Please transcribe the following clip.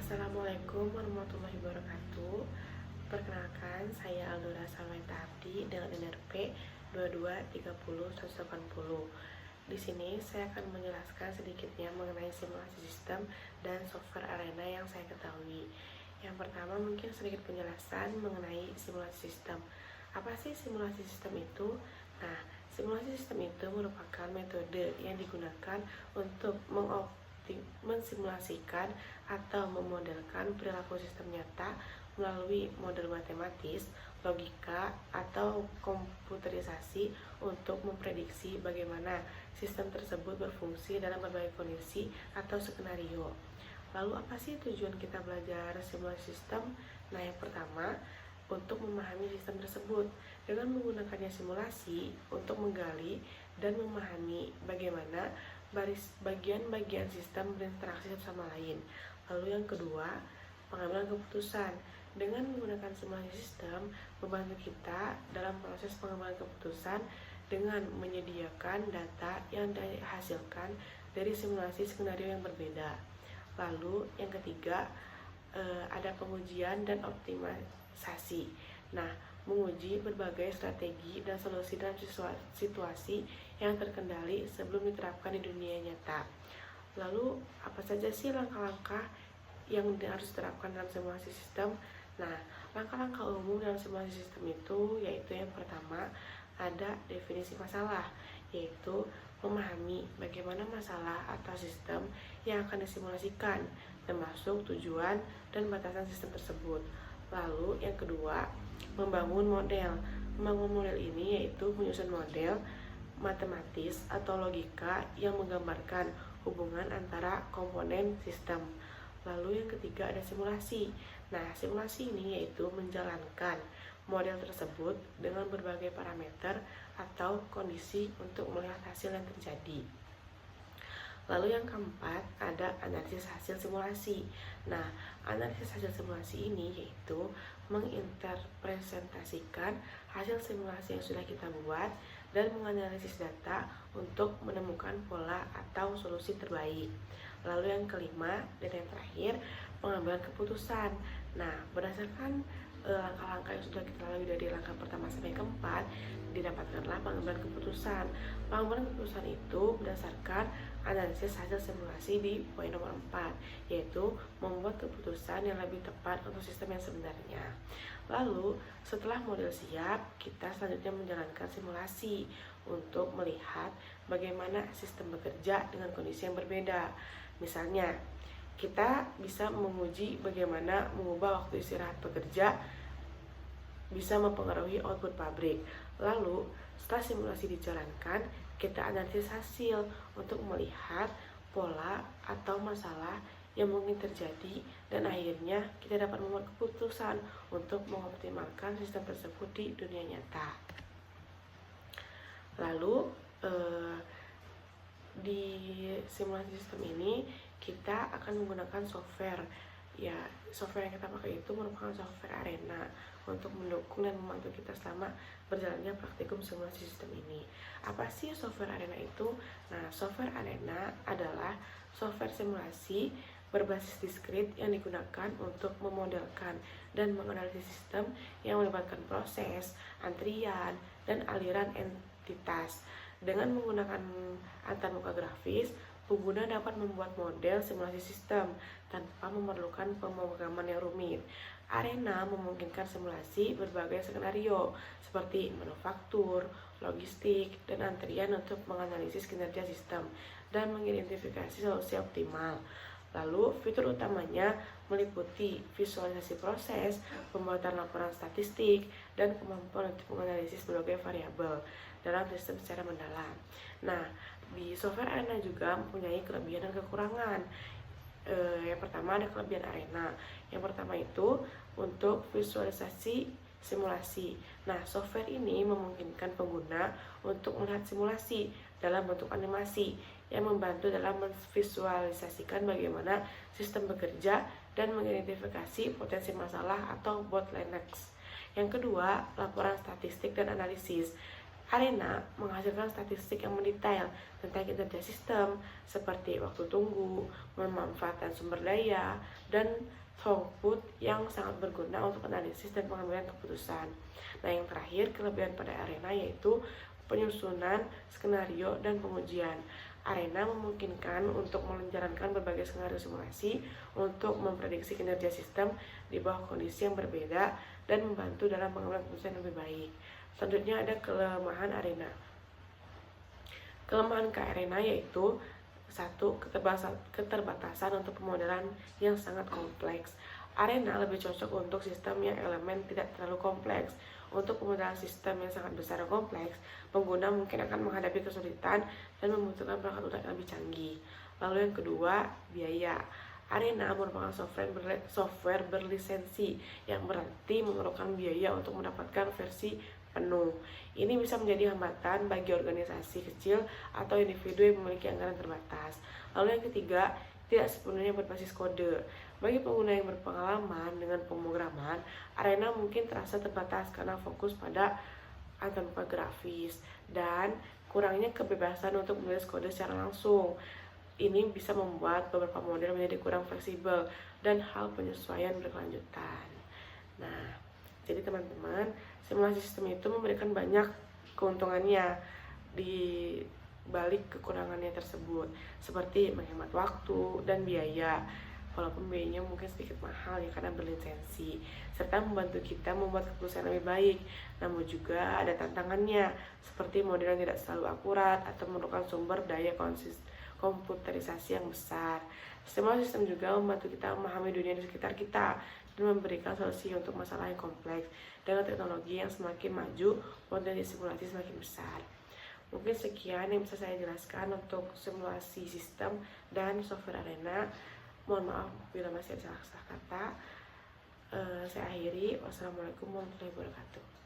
Assalamualaikum warahmatullahi wabarakatuh. Perkenalkan, saya Aldora Salmaita Abdi dengan NRP 2230-180. Di sini saya akan menjelaskan sedikitnya mengenai simulasi sistem dan software arena yang saya ketahui. Yang pertama mungkin sedikit penjelasan mengenai simulasi sistem. Apa sih simulasi sistem itu? Nah, simulasi sistem itu merupakan metode yang digunakan untuk mensimulasikan atau memodelkan perilaku sistem nyata melalui model matematis, logika, atau komputerisasi untuk memprediksi bagaimana sistem tersebut berfungsi dalam berbagai kondisi atau skenario. Lalu apa sih tujuan kita belajar simulasi sistem? Nah, yang pertama, untuk memahami sistem tersebut dengan menggunakannya simulasi untuk menggali dan memahami bagaimana bagian-bagian sistem berinteraksi satu sama lain. Lalu yang kedua, pengambilan keputusan. Dengan menggunakan simulasi sistem membantu kita dalam proses pengambilan keputusan dengan menyediakan data yang dihasilkan dari simulasi skenario yang berbeda. Lalu yang ketiga, ada pengujian dan optimalisasi. Nah, menguji berbagai strategi dan solusi dalam situasi yang terkendali sebelum diterapkan di dunia nyata. Lalu, apa saja sih langkah-langkah yang harus diterapkan dalam simulasi sistem? Nah, langkah-langkah umum dalam simulasi sistem itu yaitu yang pertama, ada definisi masalah, yaitu memahami bagaimana masalah atau sistem yang akan disimulasikan, termasuk tujuan dan batasan sistem tersebut. Lalu yang kedua, membangun model. Membangun model ini yaitu menyusun model matematis atau logika yang menggambarkan hubungan antara komponen sistem. Lalu yang ketiga ada simulasi. Nah, simulasi ini yaitu menjalankan model tersebut dengan berbagai parameter atau kondisi untuk melihat hasil yang terjadi. Lalu yang keempat ada analisis hasil simulasi. Nah, analisis hasil simulasi ini yaitu menginterpresentasikan hasil simulasi yang sudah kita buat dan menganalisis data untuk menemukan pola atau solusi terbaik. Lalu yang kelima dan yang terakhir, pengambilan keputusan. Nah, berdasarkan langkah-langkah yang sudah kita lalui dari langkah pertama sampai keempat, didapatkanlah pengambilan keputusan. Pengambilan keputusan itu berdasarkan analisis hasil simulasi di poin nomor 4, yaitu membuat keputusan yang lebih tepat untuk sistem yang sebenarnya. Lalu, setelah model siap, kita selanjutnya menjalankan simulasi untuk melihat bagaimana sistem bekerja dengan kondisi yang berbeda. Misalnya, kita bisa menguji bagaimana mengubah waktu istirahat pekerja bisa mempengaruhi output pabrik. Lalu, setelah simulasi dijalankan, kita analisis hasil untuk melihat pola atau masalah yang mungkin terjadi dan akhirnya kita dapat membuat keputusan untuk mengoptimalkan sistem tersebut di dunia nyata. Lalu, di simulasi sistem ini kita akan menggunakan software. Ya, software yang kita pakai itu merupakan software arena untuk mendukung dan membantu kita selama berjalannya praktikum simulasi sistem ini. Apa sih software arena itu? Nah, software arena adalah software simulasi berbasis diskrit yang digunakan untuk memodelkan dan menganalisis sistem yang melibatkan proses, antrian, dan aliran entitas. Dengan menggunakan antarmuka grafis, pengguna dapat membuat model simulasi sistem tanpa memerlukan pemrograman yang rumit. Arena memungkinkan simulasi berbagai skenario seperti manufaktur, logistik, dan antrian untuk menganalisis kinerja sistem dan mengidentifikasi solusi optimal. Lalu, fitur utamanya meliputi visualisasi proses, pembuatan laporan statistik, dan kemampuan untuk menganalisis berbagai variabel dalam sistem secara mendalam. Nah, di software arena juga mempunyai kelebihan dan kekurangan. Yang pertama ada kelebihan arena. Yang pertama itu untuk visualisasi simulasi. Nah, software ini memungkinkan pengguna untuk melihat simulasi dalam bentuk animasi yang membantu dalam memvisualisasikan bagaimana sistem bekerja dan mengidentifikasi potensi masalah atau bottlenecks. Yang kedua, laporan statistik dan analisis. Arena menghasilkan statistik yang mendetail tentang kinerja sistem seperti waktu tunggu, pemanfaatan sumber daya, dan throughput yang sangat berguna untuk analisis dan pengambilan keputusan. Nah, yang terakhir, kelebihan pada Arena yaitu penyusunan, skenario, dan pengujian. Arena memungkinkan untuk menjalankan berbagai skenario simulasi untuk memprediksi kinerja sistem di bawah kondisi yang berbeda dan membantu dalam pengambilan keputusan yang lebih baik. Selanjutnya ada kelemahan Arena. Kelemahan ke Arena yaitu satu, keterbatasan untuk pemodelan yang sangat kompleks. Arena lebih cocok untuk sistem yang elemen tidak terlalu kompleks. Untuk pemodelan sistem yang sangat besar dan kompleks, pengguna mungkin akan menghadapi kesulitan dan membutuhkan perangkat lunak yang lebih canggih. Lalu yang kedua, biaya. Arena merupakan software berlisensi yang berarti memerlukan biaya untuk mendapatkan versi penuh. Ini bisa menjadi hambatan bagi organisasi kecil atau individu yang memiliki anggaran terbatas. Lalu yang ketiga, tidak sepenuhnya berbasis kode. Bagi pengguna yang berpengalaman dengan pemrograman, Arena mungkin terasa terbatas karena fokus pada antarmuka grafis dan kurangnya kebebasan untuk menulis kode secara langsung. Ini bisa membuat beberapa model menjadi kurang fleksibel dan hal penyesuaian berkelanjutan. Nah, jadi teman-teman, simulasi sistem itu memberikan banyak keuntungannya di balik kekurangannya tersebut, seperti menghemat waktu dan biaya, walaupun biayanya mungkin sedikit mahal ya karena berlisensi, serta membantu kita membuat keputusan lebih baik. Namun juga ada tantangannya, seperti model yang tidak selalu akurat atau memerlukan sumber daya komputerisasi yang besar. Simulasi sistem juga membantu kita memahami dunia di sekitar kita dan memberikan solusi untuk masalah yang kompleks. Dengan teknologi yang semakin maju, potensi simulasi semakin besar. Mungkin sekian yang bisa saya jelaskan untuk simulasi sistem dan software Arena. Mohon maaf bila masih ada salah kata. Saya akhiri. Wassalamualaikum warahmatullahi wabarakatuh.